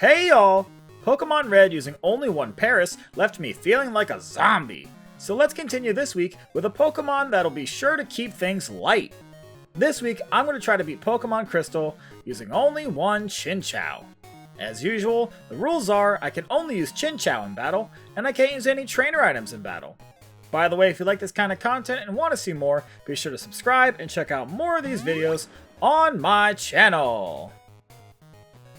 Hey y'all! Pokemon Red using only one Paris left me feeling like a zombie. So let's continue this week with a Pokemon that'll be sure to keep things light. This week, I'm going to try to beat Pokemon Crystal using only one Chinchou. As usual, the rules are I can only use Chinchou in battle, and I can't use any trainer items in battle. By the way, if you like this kind of content and want to see more, be sure to subscribe and check out more of these videos on my channel.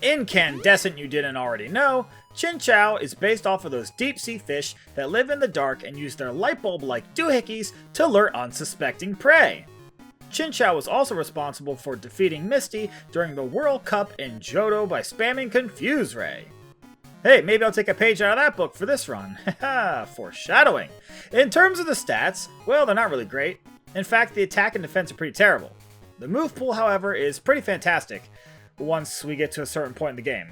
Incandescent you didn't already know, Chinchou is based off of those deep-sea fish that live in the dark and use their light bulb-like doohickeys to lure unsuspecting prey. Chinchou was also responsible for defeating Misty during the World Cup in Johto by spamming Confuse Ray. Hey, maybe I'll take a page out of that book for this run. Haha, foreshadowing. In terms of the stats, well, they're not really great. In fact, the attack and defense are pretty terrible. The move pool, however, is pretty fantastic once we get to a certain point in the game.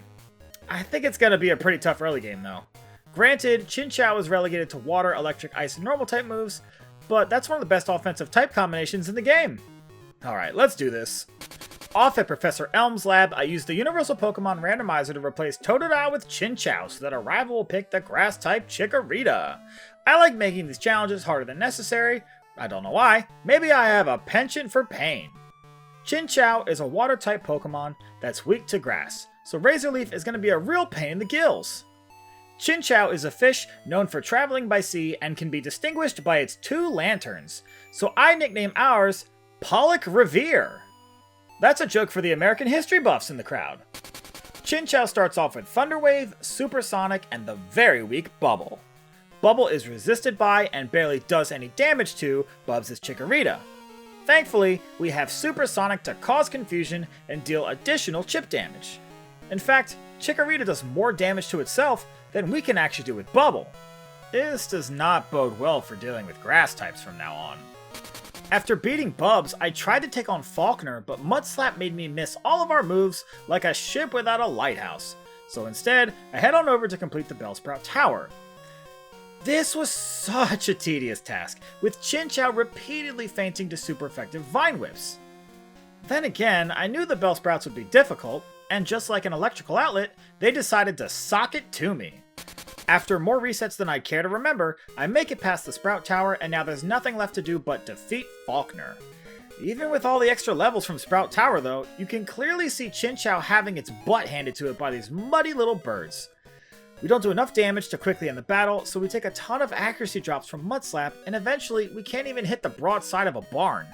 I think it's going to be a pretty tough early game, though. Granted, Chinchou is relegated to water, electric, ice, and normal type moves, but that's one of the best offensive type combinations in the game. Alright, let's do this. Off at Professor Elm's lab, I used the Universal Pokemon Randomizer to replace Totodile with Chinchou so that a rival will pick the Grass-type Chikorita. I like making these challenges harder than necessary. I don't know why. Maybe I have a penchant for pain. Chinchou is a Water-type Pokemon that's weak to grass, so Razor Leaf is going to be a real pain in the gills. Chinchou is a fish known for traveling by sea and can be distinguished by its two lanterns, so I nickname ours Pollock Revere. That's a joke for the American history buffs in the crowd. Chinchou starts off with Thunder Wave, Supersonic, and the very weak Bubble. Bubble is resisted by and barely does any damage to Bubs' Chikorita. Thankfully, we have Supersonic to cause confusion and deal additional chip damage. In fact, Chikorita does more damage to itself than we can actually do with Bubble. This does not bode well for dealing with grass types from now on. After beating Bubs, I tried to take on Falkner, but Mudslap made me miss all of our moves like a ship without a lighthouse. So instead, I head on over to complete the Bellsprout Tower. This was such a tedious task, with Chinchou repeatedly fainting to super effective Vine Whips. Then again, I knew the Bellsprouts would be difficult, and just like an electrical outlet, they decided to sock it to me. After more resets than I care to remember, I make it past the Sprout Tower, and now there's nothing left to do but defeat Falkner. Even with all the extra levels from Sprout Tower though, you can clearly see Chinchou having its butt handed to it by these muddy little birds. We don't do enough damage to quickly end the battle, so we take a ton of accuracy drops from Mudslap, and eventually we can't even hit the broadside of a barn.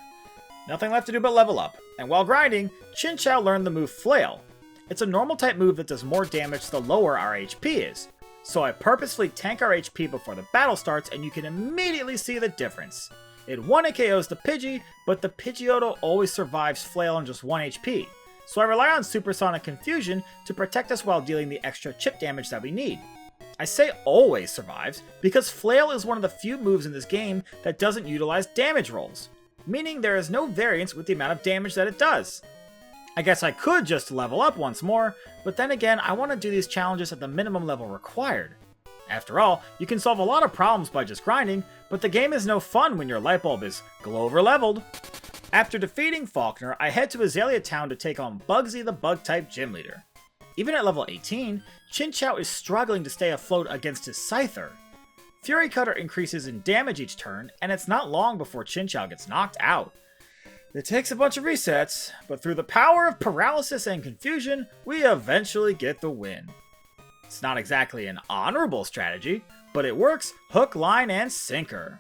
Nothing left to do but level up, and while grinding, Chinchou learned the move Flail. It's a normal type move that does more damage the lower our HP is. So I purposefully tank our HP before the battle starts, and you can immediately see the difference. It 1 KOs the Pidgey, but the Pidgeotto always survives Flail on just 1 HP. So I rely on Supersonic Confusion to protect us while dealing the extra chip damage that we need. I say always survives, because Flail is one of the few moves in this game that doesn't utilize damage rolls, meaning there is no variance with the amount of damage that it does. I guess I could just level up once more, but then again, I want to do these challenges at the minimum level required. After all, you can solve a lot of problems by just grinding, but the game is no fun when your light bulb is Glover leveled. After defeating Falkner, I head to Azalea Town to take on Bugsy the Bug-type Gym Leader. Even at level 18, Chinchou is struggling to stay afloat against his Scyther. Fury Cutter increases in damage each turn, and it's not long before Chinchou gets knocked out. It takes a bunch of resets, but through the power of paralysis and confusion, we eventually get the win. It's not exactly an honorable strategy, but it works hook, line, and sinker.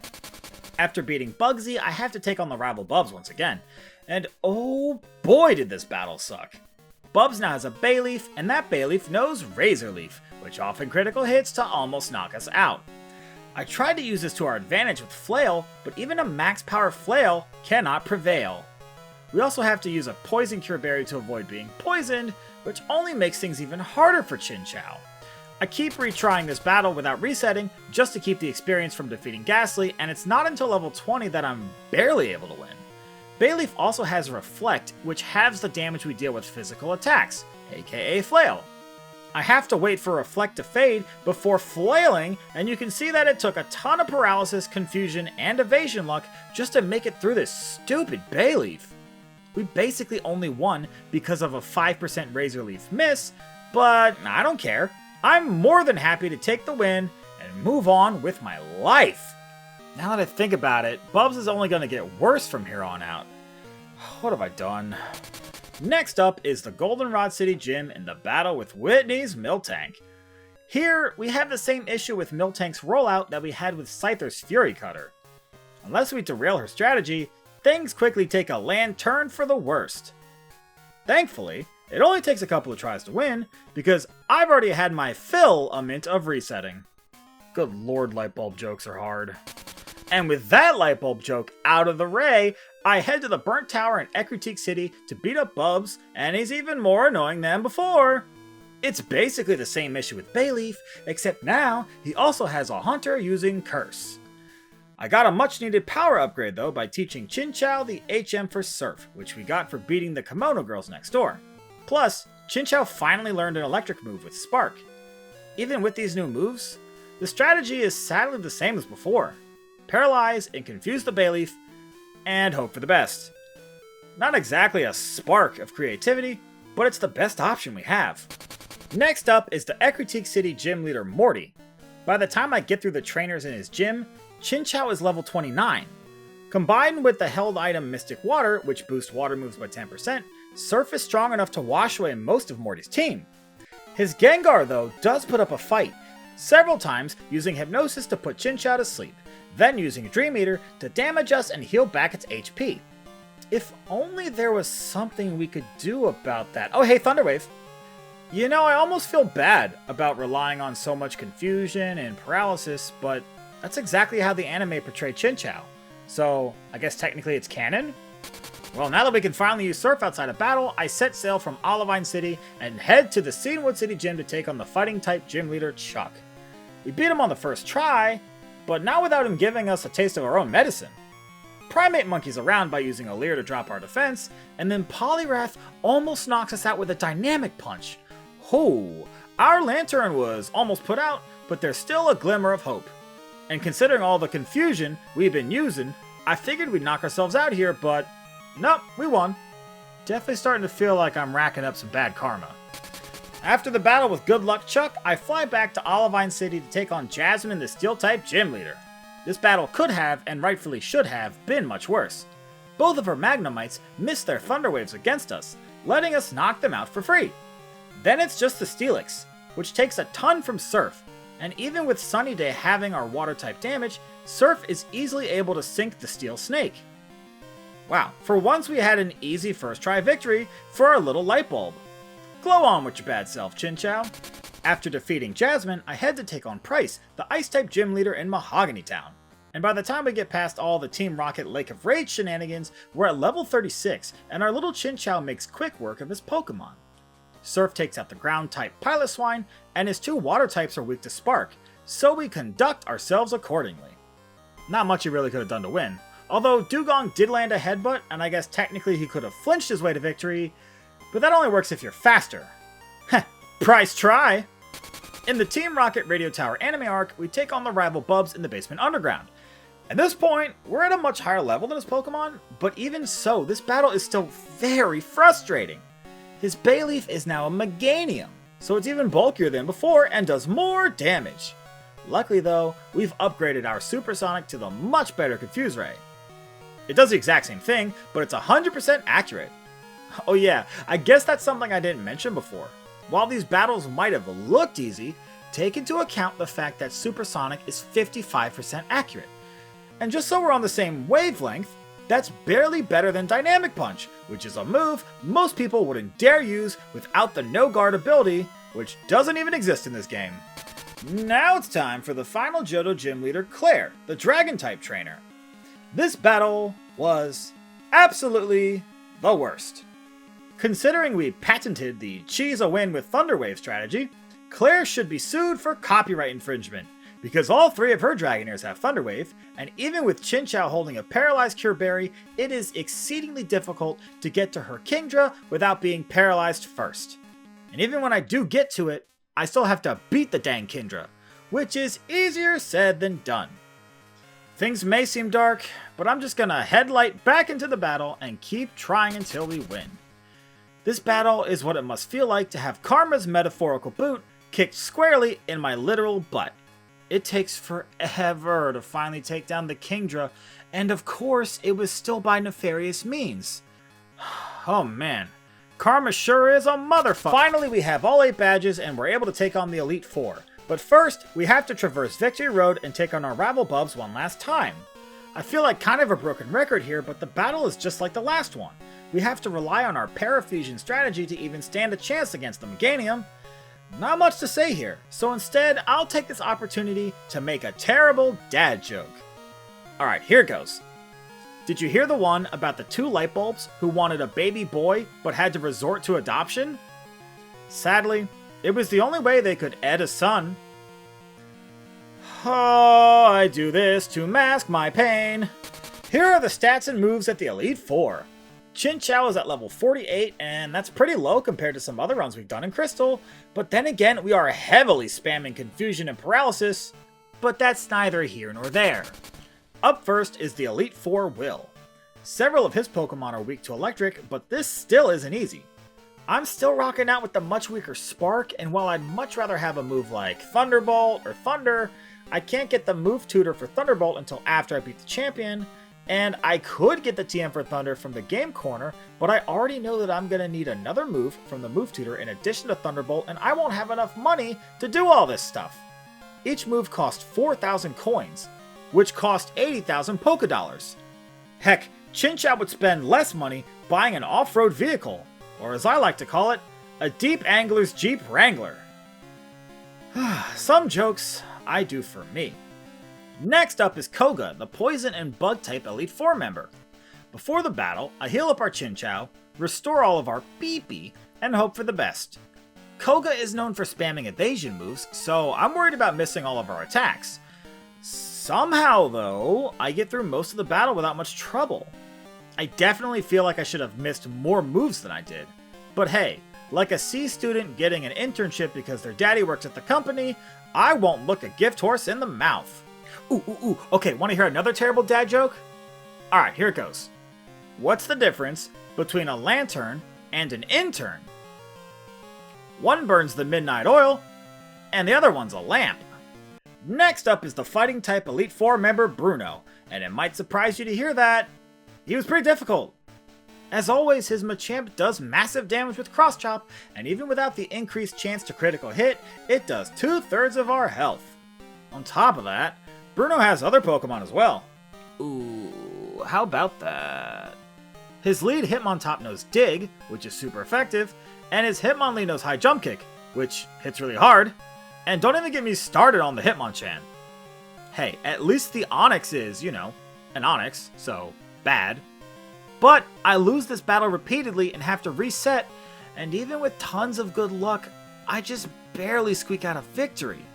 After beating Bugsy, I have to take on the rival Bubs once again, and oh boy did this battle suck. Bubs now has a Bayleaf, and that Bayleaf knows Razor Leaf, which often critical hits to almost knock us out. I tried to use this to our advantage with Flail, but even a max power Flail cannot prevail. We also have to use a Poison Cure Berry to avoid being poisoned, which only makes things even harder for Chinchou. I keep retrying this battle without resetting, just to keep the experience from defeating Ghastly, and it's not until level 20 that I'm barely able to win. Bayleaf also has Reflect, which halves the damage we deal with physical attacks, aka Flail. I have to wait for Reflect to fade before flailing, and you can see that it took a ton of paralysis, confusion, and evasion luck just to make it through this stupid Bayleaf. We basically only won because of a 5% Razor Leaf miss, But I don't care. I'm more than happy to take the win and move on with my life. Now that I think about it, Bubs is only going to get worse from here on out. What have I done? Next up is the Goldenrod City Gym in the battle with Whitney's Miltank. Here, we have the same issue with Miltank's rollout that we had with Scyther's Fury Cutter. Unless we derail her strategy, things quickly take a land turn for the worst. Thankfully, it only takes a couple of tries to win, because I've already had my fill a mint of resetting. Good lord, lightbulb jokes are hard. And with that lightbulb joke out of the way, I head to the Burnt Tower in Ekritique City to beat up Bubs, and he's even more annoying than before. It's basically the same issue with Bayleaf, except now he also has a hunter using Curse. I got a much needed power upgrade though by teaching Chinchou the HM for Surf, which we got for beating the Kimono girls next door. Plus, Chinchou finally learned an electric move with Spark. Even with these new moves, the strategy is sadly the same as before. Paralyze and confuse the Bayleaf, and hope for the best. Not exactly a spark of creativity, but it's the best option we have. Next up is the Ekritique City gym leader Morty. By the time I get through the trainers in his gym, Chinchou is level 29. Combined with the held item Mystic Water, which boosts water moves by 10%, Surf is strong enough to wash away most of Morty's team. His Gengar though does put up a fight, several times using Hypnosis to put Chinchou to sleep, then using Dream Eater to damage us and heal back its HP. If only there was something we could do about that. Oh hey, Thunderwave! You know, I almost feel bad about relying on so much confusion and paralysis, but that's exactly how the anime portrayed Chinchou. So, I guess technically it's canon? Well, now that we can finally use Surf outside of battle, I set sail from Olivine City and head to the Cedarwood City Gym to take on the fighting-type gym leader Chuck. We beat him on the first try, but not without him giving us a taste of our own medicine. Primate monkeys around by using a Leer to drop our defense, and then Poliwrath almost knocks us out with a dynamic punch. Oh, our lantern was almost put out, but there's still a glimmer of hope. And considering all the confusion we've been using, I figured we'd knock ourselves out here, but nope, we won. Definitely starting to feel like I'm racking up some bad karma. After the battle with Good Luck Chuck, I fly back to Olivine City to take on Jasmine, the Steel-type gym leader. This battle could have, and rightfully should have, been much worse. Both of her Magnemites missed their Thunder Waves against us, letting us knock them out for free. Then it's just the Steelix, which takes a ton from Surf, and even with Sunny Day having our Water-type damage, Surf is easily able to sink the Steel Snake. Wow, for once we had an easy first try victory for our little light bulb. Glow on with your bad self, Chinchou. After defeating Jasmine, I head to take on Price, the Ice-type gym leader in Mahogany Town. And by the time we get past all the Team Rocket Lake of Rage shenanigans, we're at level 36, and our little Chinchou makes quick work of his Pokemon. Surf takes out the Ground-type Piloswine, and his two Water types are weak to Spark, so we conduct ourselves accordingly. Not much he really could have done to win, although Dugong did land a headbutt, and I guess technically he could have flinched his way to victory, but that only works if you're faster. Heh, price try! In the Team Rocket Radio Tower anime arc, we take on the rival Bubs in the basement underground. At this point, we're at a much higher level than his Pokemon, but even so, this battle is still very frustrating. His Bayleaf is now a Meganium, so it's even bulkier than before and does more damage. Luckily though, we've upgraded our Supersonic to the much better Confuse Ray. It does the exact same thing, but it's 100% accurate. Oh yeah, I guess that's something I didn't mention before. While these battles might have looked easy, take into account the fact that Supersonic is 55% accurate. And just so we're on the same wavelength, that's barely better than Dynamic Punch, which is a move most people wouldn't dare use without the No Guard ability, which doesn't even exist in this game. Now it's time for the final Johto gym leader, Claire, the Dragon-type trainer. This battle was absolutely the worst. Considering we patented the cheese a win with Thunder Wave strategy, Claire should be sued for copyright infringement, because all three of her Dragonairs have Thunder Wave, and even with Chinchou holding a Paralyzed Cure Berry, it is exceedingly difficult to get to her Kingdra without being paralyzed first. And even when I do get to it, I still have to beat the dang Kingdra, which is easier said than done. Things may seem dark, but I'm just gonna headlight back into the battle and keep trying until we win. This battle is what it must feel like to have Karma's metaphorical boot kicked squarely in my literal butt. It takes forever to finally take down the Kingdra, and of course, it was still by nefarious means. Oh man, Karma sure is a motherfucker. Finally, we have all 8 badges and we're able to take on the Elite Four. But first, we have to traverse Victory Road and take on our rival Bubs one last time. I feel like kind of a broken record here, but the battle is just like the last one. We have to rely on our parafusion strategy to even stand a chance against the Meganium. Not much to say here, so instead, I'll take this opportunity to make a terrible dad joke. Alright, here goes. Did you hear the one about the 2 light bulbs who wanted a baby boy but had to resort to adoption? Sadly, it was the only way they could ed a son. Oh, I do this to mask my pain. Here are the stats and moves at the Elite Four. Chinchou is at level 48, and that's pretty low compared to some other runs we've done in Crystal, but then again, we are heavily spamming Confusion and Paralysis, but that's neither here nor there. Up first is the Elite Four Will. Several of his Pokemon are weak to Electric, but this still isn't easy. I'm still rocking out with the much weaker Spark, and while I'd much rather have a move like Thunderbolt or Thunder, I can't get the move tutor for Thunderbolt until after I beat the champion, and I could get the TM for Thunder from the game corner, but I already know that I'm going to need another move from the move tutor in addition to Thunderbolt, and I won't have enough money to do all this stuff. Each move costs 4,000 coins, which cost 80,000 Pokédollars. Heck, Chinchou would spend less money buying an off-road vehicle, or as I like to call it, a Deep Angler's Jeep Wrangler. Some jokes I do for me. Next up is Koga, the Poison and Bug-type Elite Four member. Before the battle, I heal up our Chinchou, restore all of our PP, and hope for the best. Koga is known for spamming evasion moves, so I'm worried about missing all of our attacks. Somehow, though, I get through most of the battle without much trouble. I definitely feel like I should have missed more moves than I did. But hey, like a C student getting an internship because their daddy works at the company, I won't look a gift horse in the mouth. Ooh, okay, want to hear another terrible dad joke? Alright, here it goes. What's the difference between a lantern and an intern? One burns the midnight oil, and the other one's a lamp. Next up is the fighting type Elite Four member Bruno, and it might surprise you to hear that he was pretty difficult. As always, his Machamp does massive damage with Cross Chop, and even without the increased chance to critical hit, it does 2/3 of our health. On top of that, Bruno has other Pokemon as well. Ooh, how about that? His lead Hitmontop knows Dig, which is super effective, and his Hitmonlee knows High Jump Kick, which hits really hard. And don't even get me started on the Hitmonchan. Hey, at least the Onix is, you know, an Onix, so bad. But I lose this battle repeatedly and have to reset, and even with tons of good luck, I just barely squeak out a victory.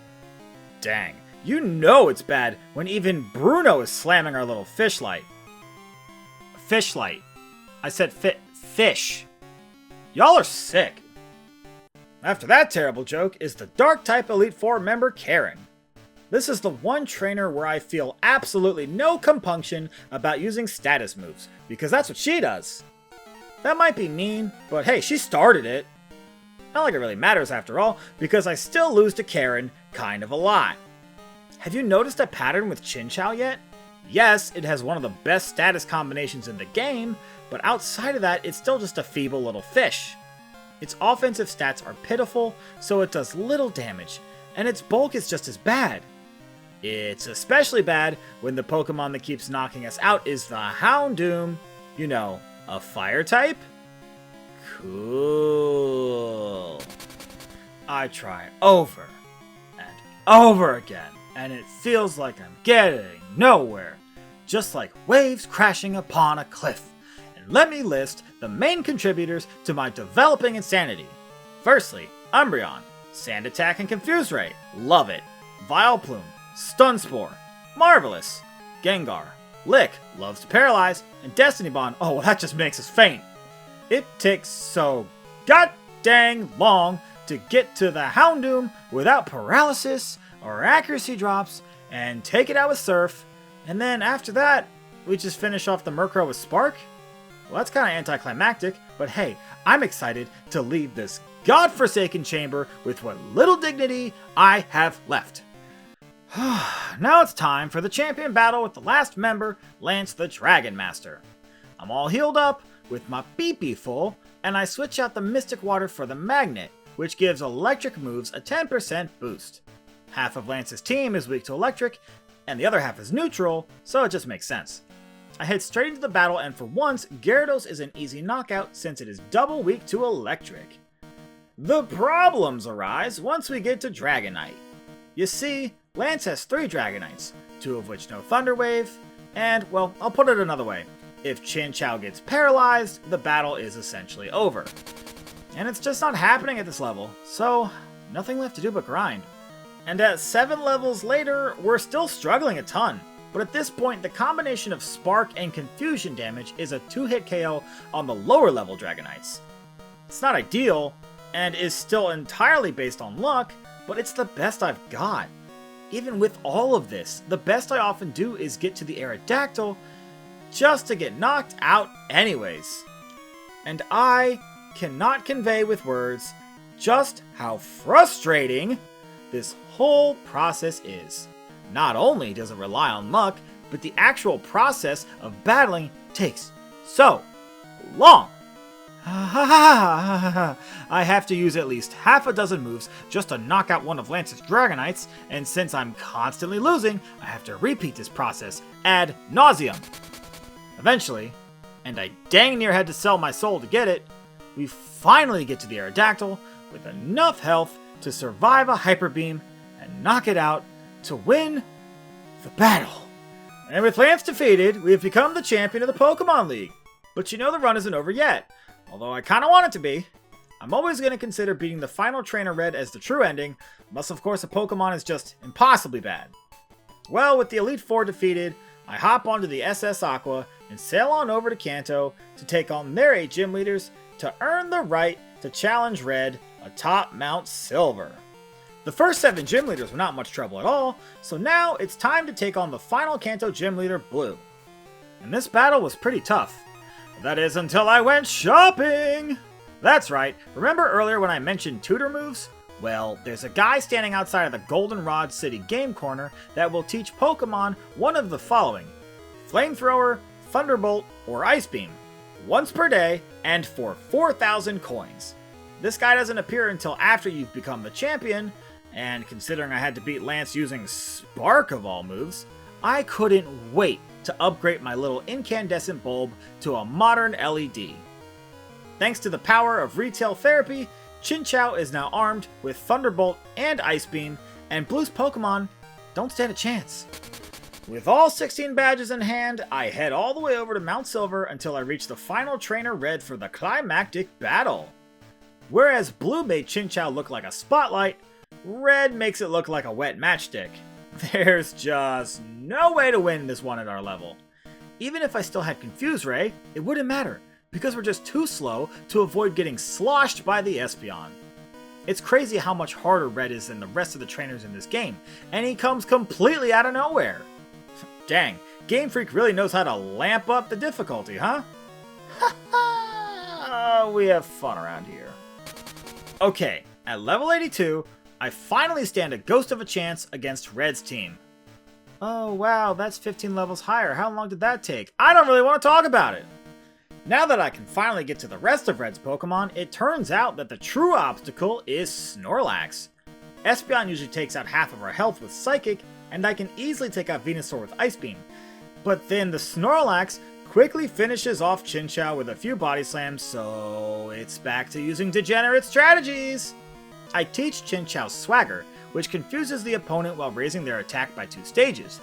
Dang, you know it's bad when even Bruno is slamming our little Fishlight. Fishlight. I said fish. Y'all are sick. After that terrible joke is the Dark-type Elite Four member Karen. This is the one trainer where I feel absolutely no compunction about using status moves, because that's what she does. That might be mean, but hey, she started it. Not like it really matters after all, because I still lose to Karen kind of a lot. Have you noticed a pattern with Chinchou yet? Yes, it has one of the best status combinations in the game, but outside of that, it's still just a feeble little fish. Its offensive stats are pitiful, so it does little damage, and its bulk is just as bad. It's especially bad when the Pokemon that keeps knocking us out is the Houndoom. You know, a fire type? Cool. I try over and over again, and it feels like I'm getting nowhere. Just like waves crashing upon a cliff. And let me list the main contributors to my developing insanity. Firstly, Umbreon. Sand Attack and Confuse Ray. Love it. Vileplume. Stun Spore. Marvelous. Gengar. Lick. Loves to paralyze. And Destiny Bond. Oh, well, that just makes us faint. It takes so god dang long to get to the Houndoom without paralysis or accuracy drops and take it out with Surf. And then after that, we just finish off the Murkrow with Spark? Well, that's kind of anticlimactic, but hey, I'm excited to leave this godforsaken chamber with what little dignity I have left. Now it's time for the champion battle with the last member, Lance the Dragon Master. I'm all healed up, with my BP full, and I switch out the Mystic Water for the Magnet, which gives electric moves a 10% boost. Half of Lance's team is weak to electric, and the other half is neutral, so it just makes sense. I head straight into the battle, and for once, Gyarados is an easy knockout since it is double weak to electric. The problems arise once we get to Dragonite. You see, Lance has 3 Dragonites, 2 of which know Thunder Wave, and, well, I'll put it another way. If Chinchou gets paralyzed, the battle is essentially over. And it's just not happening at this level, so nothing left to do but grind. And at 7 levels later, we're still struggling a ton. But at this point, the combination of Spark and Confusion damage is a 2-hit KO on the lower level Dragonites. It's not ideal, and is still entirely based on luck, but it's the best I've got. Even with all of this, the best I often do is get to the Aerodactyl, just to get knocked out anyways. And I cannot convey with words just how frustrating this whole process is. Not only does it rely on luck, but the actual process of battling takes so long. I have to use at least half a dozen moves just to knock out one of Lance's Dragonites, and since I'm constantly losing, I have to repeat this process ad nauseum. Eventually, and I dang near had to sell my soul to get it, we finally get to the Aerodactyl with enough health to survive a Hyper Beam and knock it out to win the battle. And with Lance defeated, we have become the champion of the Pokemon League. But you know the run isn't over yet. Although I kinda want it to be. I'm always going to consider beating the final Trainer Red as the true ending, unless of course a Pokemon is just impossibly bad. Well, with the Elite Four defeated, I hop onto the SS Aqua and sail on over to Kanto to take on their 8 gym leaders to earn the right to challenge Red atop Mount Silver. The first 7 gym leaders were not much trouble at all, so now it's time to take on the final Kanto gym leader, Blue. And this battle was pretty tough. That is until I went shopping! That's right, remember earlier when I mentioned tutor moves? Well, there's a guy standing outside of the Goldenrod City Game Corner that will teach Pokemon one of the following: Flamethrower, Thunderbolt, or Ice Beam, once per day, and for 4,000 coins. This guy doesn't appear until after you've become the champion, and considering I had to beat Lance using Spark of all moves, I couldn't wait to upgrade my little incandescent bulb to a modern LED. Thanks to the power of retail therapy, Chinchou is now armed with Thunderbolt and Ice Beam, and Blue's Pokemon don't stand a chance. With all 16 badges in hand, I head all the way over to Mount Silver until I reach the final Trainer Red for the climactic battle. Whereas Blue made Chinchou look like a spotlight, Red makes it look like a wet matchstick. There's just no way to win this one at our level. Even if I still had Confuse Ray, it wouldn't matter, because we're just too slow to avoid getting sloshed by the Espeon. It's crazy how much harder Red is than the rest of the trainers in this game, and he comes completely out of nowhere. Dang, Game Freak really knows how to lamp up the difficulty, huh? We have fun around here. Okay, at level 82, I finally stand a ghost of a chance against Red's team. Oh wow, that's 15 levels higher. How long did that take? I don't really want to talk about it. Now that I can finally get to the rest of Red's Pokemon, it turns out that the true obstacle is Snorlax. Espeon usually takes out half of our health with Psychic, and I can easily take out Venusaur with Ice Beam. But then the Snorlax quickly finishes off Chinchou with a few body slams, so it's back to using degenerate strategies. I teach Chinchou Swagger, which confuses the opponent while raising their attack by 2 stages.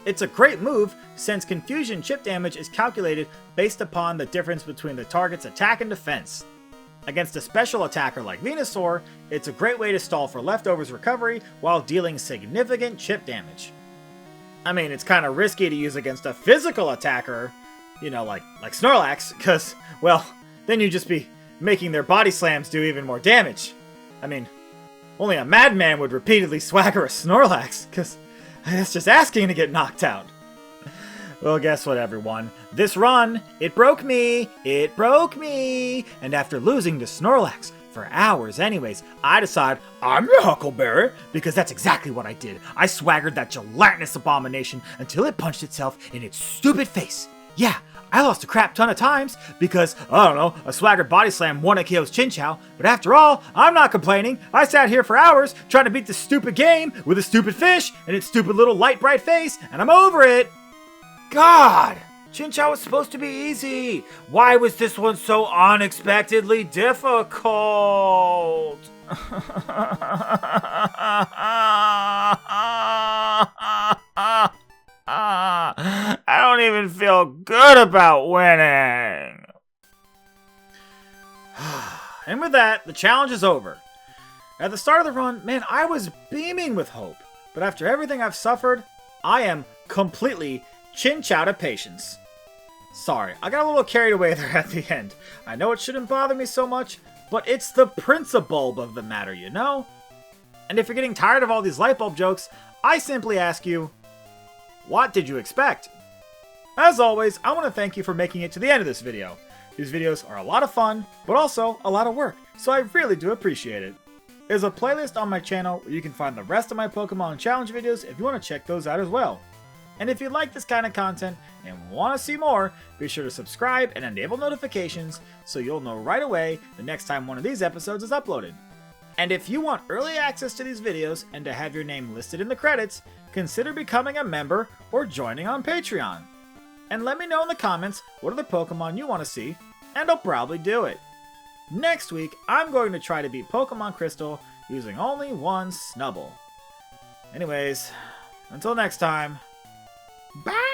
It's a great move since confusion chip damage is calculated based upon the difference between the target's attack and defense. Against a special attacker like Venusaur, it's a great way to stall for leftovers recovery while dealing significant chip damage. I mean, it's kind of risky to use against a physical attacker, you know, like Snorlax, because, well, then you'd just be making their body slams do even more damage. I mean, only a madman would repeatedly swagger a Snorlax, because that's just asking to get knocked out. Well, guess what, everyone? This run, it broke me! It broke me! And after losing to Snorlax for hours anyways, I decide I'm the Huckleberry, because that's exactly what I did. I swaggered that gelatinous abomination until it punched itself in its stupid face. Yeah, I lost a crap ton of times because, I don't know, a swaggered body slam won KO's Chinchou, but after all, I'm not complaining. I sat here for hours trying to beat this stupid game with a stupid fish and its stupid little light bright face, and I'm over it. God! Chinchou was supposed to be easy. Why was this one so unexpectedly difficult? I don't even feel good about winning. And with that, the challenge is over. At the start of the run, man, I was beaming with hope. But after everything I've suffered, I am completely Chinchou to patience. Sorry, I got a little carried away there at the end. I know it shouldn't bother me so much, but it's the principle of the matter, you know? And if you're getting tired of all these light bulb jokes, I simply ask you, what did you expect? As always, I want to thank you for making it to the end of this video. These videos are a lot of fun, but also a lot of work, so I really do appreciate it. There's a playlist on my channel where you can find the rest of my Pokemon challenge videos if you want to check those out as well. And if you like this kind of content and want to see more, be sure to subscribe and enable notifications so you'll know right away the next time one of these episodes is uploaded. And if you want early access to these videos and to have your name listed in the credits, consider becoming a member or joining on Patreon. And let me know in the comments what other Pokemon you want to see, and I'll probably do it. Next week, I'm going to try to beat Pokemon Crystal using only one Snubbull. Anyways, until next time, bye!